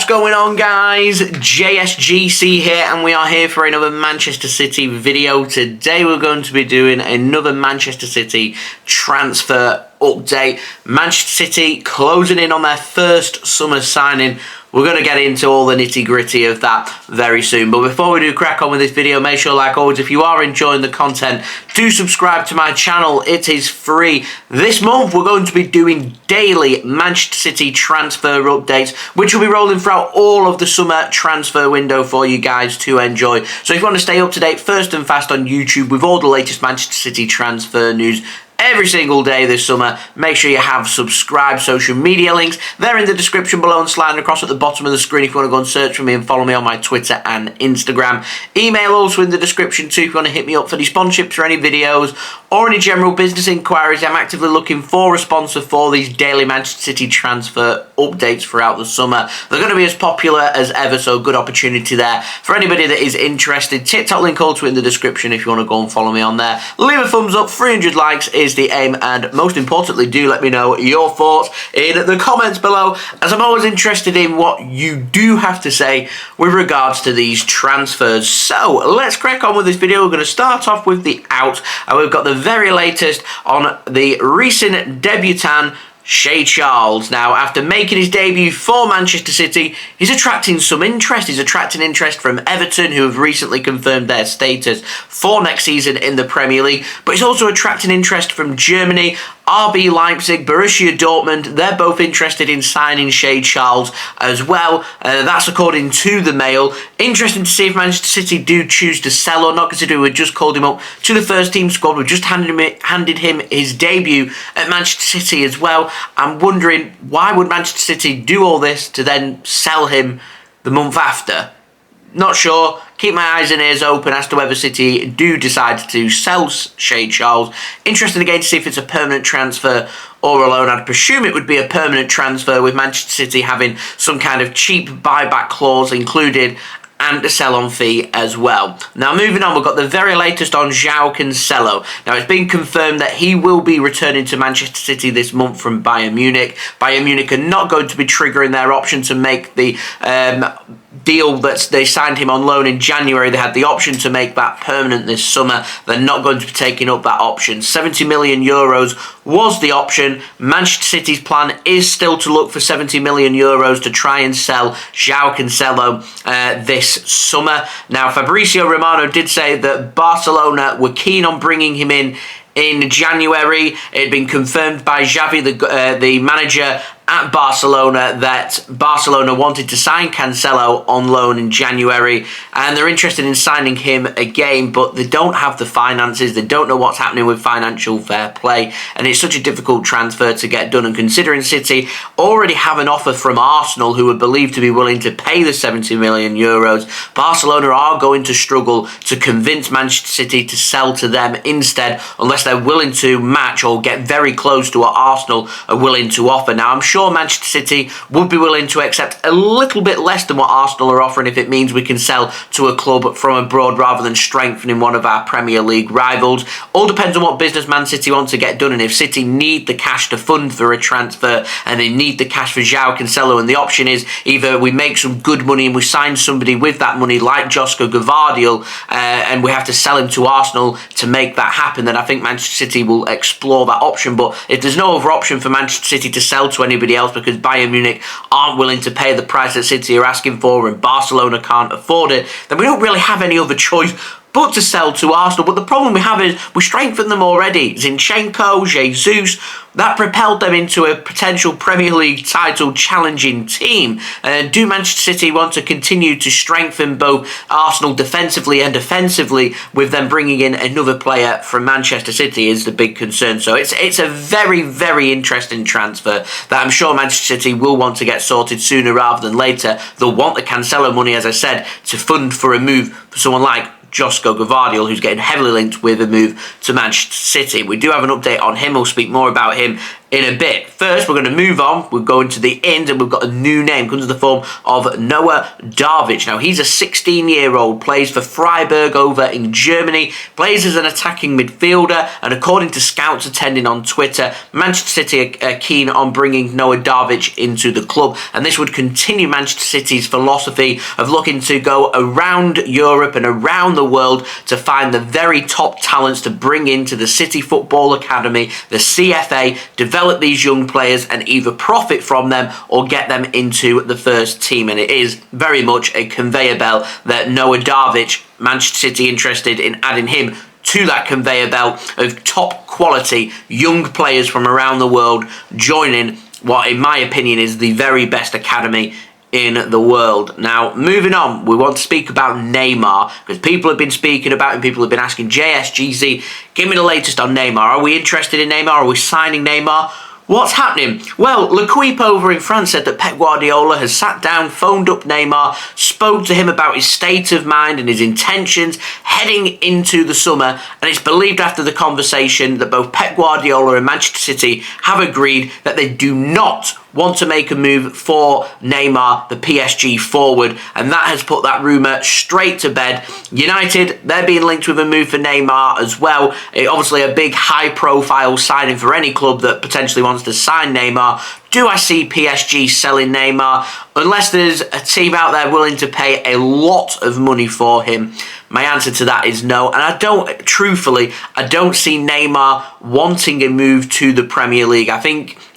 going on, guys? JSGC here, and we are here for another Manchester City video. Today we're going to be doing another Manchester City transfer update. Manchester City closing in on their first summer signing. We're going to get into all the nitty-gritty of that very soon. But before we do crack on with this video, make sure, like always, if you are enjoying the content, do subscribe to my channel. It is free. This month, we're going to be doing daily Manchester City transfer updates, which will be rolling throughout all of the summer transfer window for you guys to enjoy. So if you want to stay up to date first and fast on YouTube with all the latest Manchester City transfer news every single day this summer, make sure you have subscribed. Social media links, they're in the description below and sliding across at the bottom of the screen if you want to go and search for me and follow me on my Twitter and Instagram. Email also in the description too if you want to hit me up for any sponsorships or any videos or any general business inquiries. I'm actively looking for a sponsor for these daily Manchester City transfer updates throughout the summer. They're going to be as popular as ever, so good opportunity there for anybody that is interested. TikTok link also in the description if you want to go and follow me on there. Leave a thumbs up, 300 likes is the aim, and most importantly, do let me know your thoughts in the comments below, as I'm always interested in what you do have to say with regards to these transfers. So let's crack on with this video. We're going to start off with the out, and we've got the very latest on the recent debutant Shea Charles. Now, after making his debut for Manchester City, he's attracting some interest. He's attracting interest from Everton, who have recently confirmed their status for next season in the Premier League. But he's also attracting interest from Germany. RB Leipzig, Borussia Dortmund, they're both interested in signing Shea Charles as well. That's according to The Mail. Interesting to see if Manchester City do choose to sell or not, considering we just called him up to the first team squad. We've just handed him his debut at Manchester City as well. I'm wondering, why would Manchester City do all this to then sell him the month after? Not sure. Keep my eyes and ears open as to whether City do decide to sell Shea Charles. Interested again to see if it's a permanent transfer or a loan. I'd presume it would be a permanent transfer, with Manchester City having some kind of cheap buyback clause included and a sell-on fee as well. Now, moving on, we've got the very latest on Joao Cancelo. Now, it's been confirmed that he will be returning to Manchester City this month from Bayern Munich. Bayern Munich are not going to be triggering their option to make the deal that they signed him on loan in January. They had the option to make that permanent this summer. They're not going to be taking up that option. 70 million euros was the option. Manchester City's plan is still to look for 70 million euros to try and sell Joao Cancelo this summer. Now, Fabrizio Romano did say that Barcelona were keen on bringing him in January. It had been confirmed by Xavi, the manager at Barcelona, that Barcelona wanted to sign Cancelo on loan in January, and they're interested in signing him again, but they don't have the finances. They don't know what's happening with financial fair play, and it's such a difficult transfer to get done. And considering City already have an offer from Arsenal, who are believed to be willing to pay the 70 million euros, Barcelona are going to struggle to convince Manchester City to sell to them instead, unless they're willing to match or get very close to what Arsenal are willing to offer. Now, I'm sure Manchester City would be willing to accept a little bit less than what Arsenal are offering if it means we can sell to a club from abroad rather than strengthening one of our Premier League rivals. All depends on what business Man City want to get done, and if City need the cash to fund for a transfer and they need the cash for Joao Cancelo, and the option is either we make some good money and we sign somebody with that money like Josko Gvardiol, and we have to sell him to Arsenal to make that happen, then I think Manchester City will explore that option. But if there's no other option for Manchester City to sell to anybody else because Bayern Munich aren't willing to pay the price that City are asking for and Barcelona can't afford it, then we don't really have any other choice but to sell to Arsenal. But the problem we have is we strengthened them already. Zinchenko, Jesus, that propelled them into a potential Premier League title challenging team. Do Manchester City want to continue to strengthen both Arsenal defensively and offensively with them bringing in another player from Manchester City is the big concern. So it's a very, very interesting transfer that I'm sure Manchester City will want to get sorted sooner rather than later. They'll want the Cancelo money, as I said, to fund for a move for someone like Josko Gvardiol, who's getting heavily linked with a move to Manchester City. We do have an update on him. We'll speak more about him in a bit. First, we're going to move on. We're going to the end, and we've got a new name. Comes in the form of Noah Darvich. Now, he's a 16-year-old, plays for Freiburg over in Germany, plays as an attacking midfielder, and according to scouts attending on Twitter, Manchester City are keen on bringing Noah Darvich into the club, and this would continue Manchester City's philosophy of looking to go around Europe and around the world to find the very top talents to bring into the City Football Academy, the CFA, develop these young players and either profit from them or get them into the first team. And it is very much a conveyor belt that Noah Darvich, Manchester City interested in adding him to that conveyor belt of top quality young players from around the world joining what in my opinion is the very best academy in the world. Now, moving on, we want to speak about Neymar, because people have been speaking about him, people have been asking JSGC, give me the latest on Neymar. Are we interested in Neymar? Are we signing Neymar? What's happening? Well, L'Equipe over in France said that Pep Guardiola has sat down, phoned up Neymar, spoke to him about his state of mind and his intentions heading into the summer, and it's believed after the conversation that both Pep Guardiola and Manchester City have agreed that they do not want to make a move for Neymar, the PSG forward, and that has put that rumour straight to bed. United, they're being linked with a move for Neymar as well. Obviously a big high-profile signing for any club that potentially wants to sign Neymar. Do I see PSG selling Neymar? Unless there's a team out there willing to pay a lot of money for him, my answer to that is no. And I don't see Neymar wanting a move to the Premier League.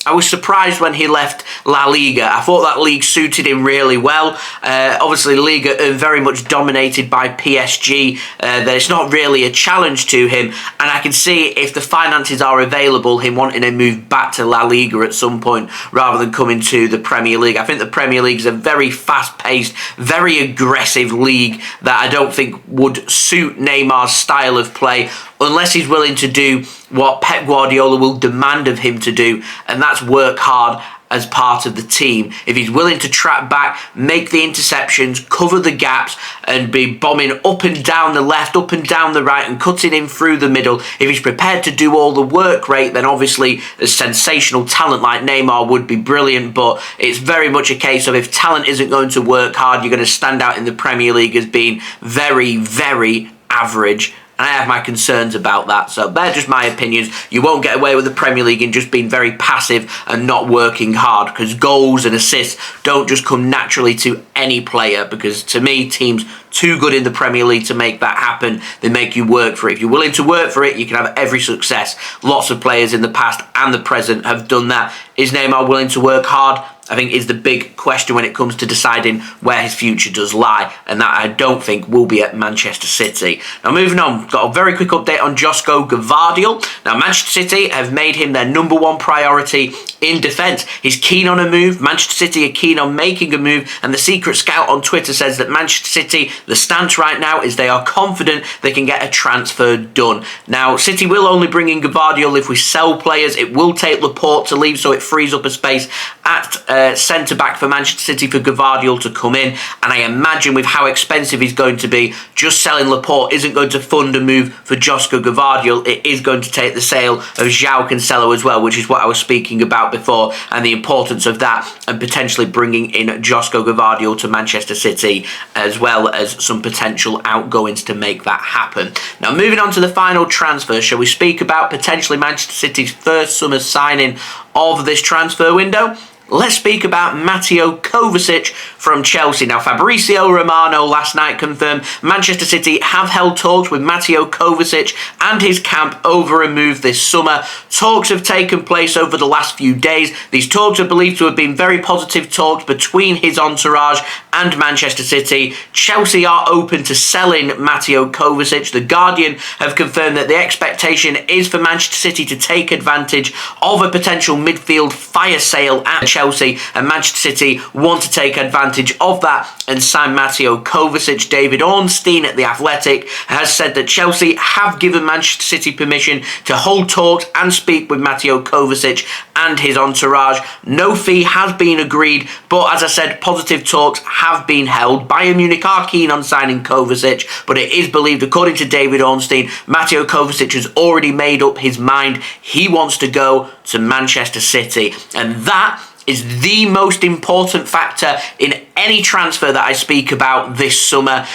I was surprised when he left La Liga. I thought that league suited him really well. Obviously, Liga are very much dominated by PSG. That it's not really a challenge to him. And I can see if the finances are available, him wanting to move back to La Liga at some point rather than coming to the Premier League. I think the Premier League is a very fast-paced, very aggressive league that I don't think would suit Neymar's style of play unless he's willing to do what Pep Guardiola will demand of him to do, and that's work hard as part of the team. If he's willing to track back, make the interceptions, cover the gaps, and be bombing up and down the left, up and down the right, and cutting in through the middle, if he's prepared to do all the work rate, then obviously a sensational talent like Neymar would be brilliant, but it's very much a case of if talent isn't going to work hard, you're going to stand out in the Premier League as being very, very average. And I have my concerns about that. So they're just my opinions. You won't get away with the Premier League in just being very passive and not working hard, because goals and assists don't just come naturally to any player, because to me, teams too good in the Premier League to make that happen. They make you work for it. If you're willing to work for it, you can have every success. Lots of players in the past and the present have done that. Is Neymar willing to work hard? I think is the big question when it comes to deciding where his future does lie, and that I don't think will be at Manchester City. Now moving on, got a very quick update on Josko Gvardiol. Now Manchester City have made him their #1 priority in defence. He's keen on a move. Manchester City are keen on making a move, and the secret scout on Twitter says that Manchester City, the stance right now is they are confident they can get a transfer done. Now City will only bring in Gvardiol if we sell players. It will take Laporte to leave, so it frees up a space at centre-back for Manchester City for Gvardiol to come in, and I imagine with how expensive he's going to be, just selling Laporte isn't going to fund a move for Josko Gvardiol. It is going to take the sale of Joao Cancelo as well, which is what I was speaking about before, and the importance of that, and potentially bringing in Josko Gvardiol to Manchester City, as well as some potential outgoings to make that happen. Now moving on to the final transfer, shall we speak about potentially Manchester City's first summer signing of this transfer window? Let's speak about Mateo Kovacic from Chelsea. Now, Fabrizio Romano last night confirmed Manchester City have held talks with Mateo Kovacic and his camp over a move this summer. Talks have taken place over the last few days. These talks are believed to have been very positive talks between his entourage and Manchester City. Chelsea are open to selling Mateo Kovacic. The Guardian have confirmed that the expectation is for Manchester City to take advantage of a potential midfield fire sale at Chelsea Chelsea, and Manchester City want to take advantage of that and sign Mateo Kovacic. David Ornstein at The Athletic has said that Chelsea have given Manchester City permission to hold talks and speak with Mateo Kovacic and his entourage. No fee has been agreed, but as I said, positive talks have been held. Bayern Munich are keen on signing Kovacic, but it is believed, according to David Ornstein, Mateo Kovacic has already made up his mind. He wants to go to Manchester City, and that is the most important factor in any transfer that I speak about this summer.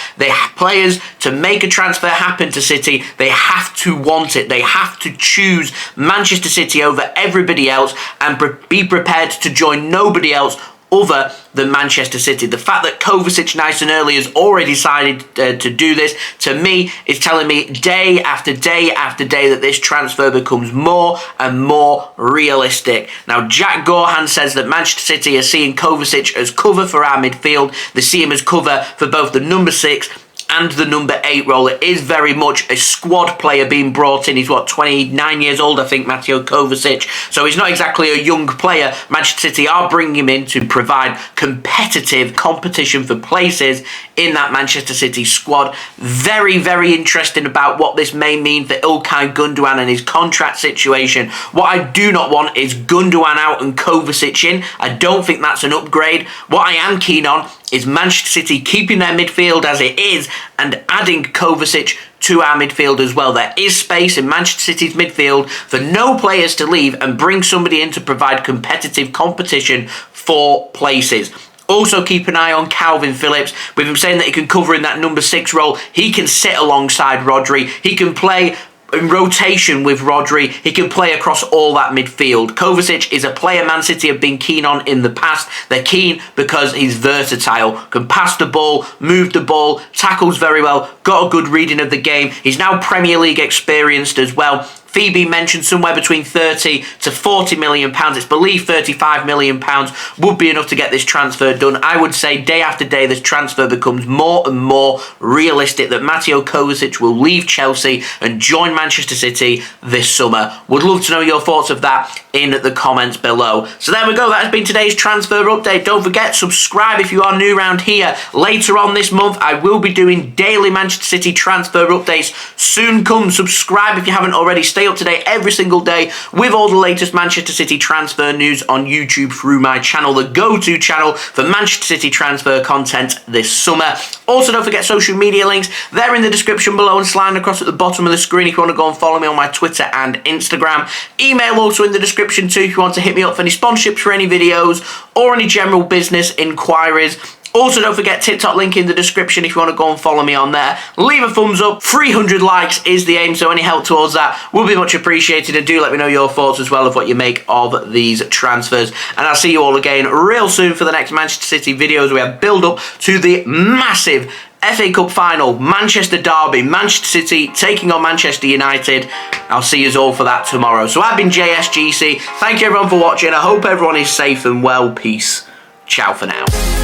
Players, to make a transfer happen to City, they have to want it. They have to choose Manchester City over everybody else and be prepared to join nobody else other than Manchester City. The fact that Kovacic nice and early has already decided to do this, to me, is telling me day after day after day that this transfer becomes more and more realistic. Now, Jack Gaughan says that Manchester City are seeing Kovacic as cover for our midfield. They see him as cover for both the number 6 and the number 8 role. It is very much a squad player being brought in. He's, 29 years old, I think, Mateo Kovacic. So he's not exactly a young player. Manchester City are bringing him in to provide competitive competition for places in that Manchester City squad. Very, very interesting about what this may mean for Ilkay Gundogan and his contract situation. What I do not want is Gundogan out and Kovacic in. I don't think that's an upgrade. What I am keen on is Manchester City keeping their midfield as it is and adding Kovacic to our midfield as well. There is space in Manchester City's midfield for no players to leave and bring somebody in to provide competitive competition for places. Also, keep an eye on Calvin Phillips. With him saying that he can cover in that number 6 role, he can sit alongside Rodri. He can play in rotation with Rodri. He can play across all that midfield. Kovacic is a player Man City have been keen on in the past. They're keen because he's versatile. Can pass the ball, move the ball, tackles very well, got a good reading of the game. He's now Premier League experienced as well. Phoebe mentioned somewhere between 30 to 40 million pounds. It's believed 35 million pounds would be enough to get this transfer done. I would say day after day this transfer becomes more and more realistic that Mateo Kovacic will leave Chelsea and join Manchester City this summer. Would love to know your thoughts of that in the comments below. So there we go. That has been today's transfer update. Don't forget, subscribe if you are new around here. Later on this month, I will be doing daily Manchester City transfer updates. Soon come. Subscribe if you haven't already. Stay up to date every single day with all the latest Manchester City transfer news on YouTube through my channel, the go-to channel for Manchester City transfer content this summer. Also, don't forget social media links. They're in the description below and sliding across at the bottom of the screen if you want to go and follow me on my Twitter and Instagram. Email also in the description too if you want to hit me up for any sponsorships for any videos or any general business inquiries. Also, don't forget TikTok link in the description if you want to go and follow me on there. Leave a thumbs up. 300 likes is the aim, so any help towards that will be much appreciated. And do let me know your thoughts as well of what you make of these transfers. And I'll see you all again real soon for the next Manchester City videos. We have build up to the massive FA Cup final, Manchester derby, Manchester City taking on Manchester United. I'll see you all for that tomorrow. So I've been JSGC. Thank you everyone for watching. I hope everyone is safe and well. Peace. Ciao for now.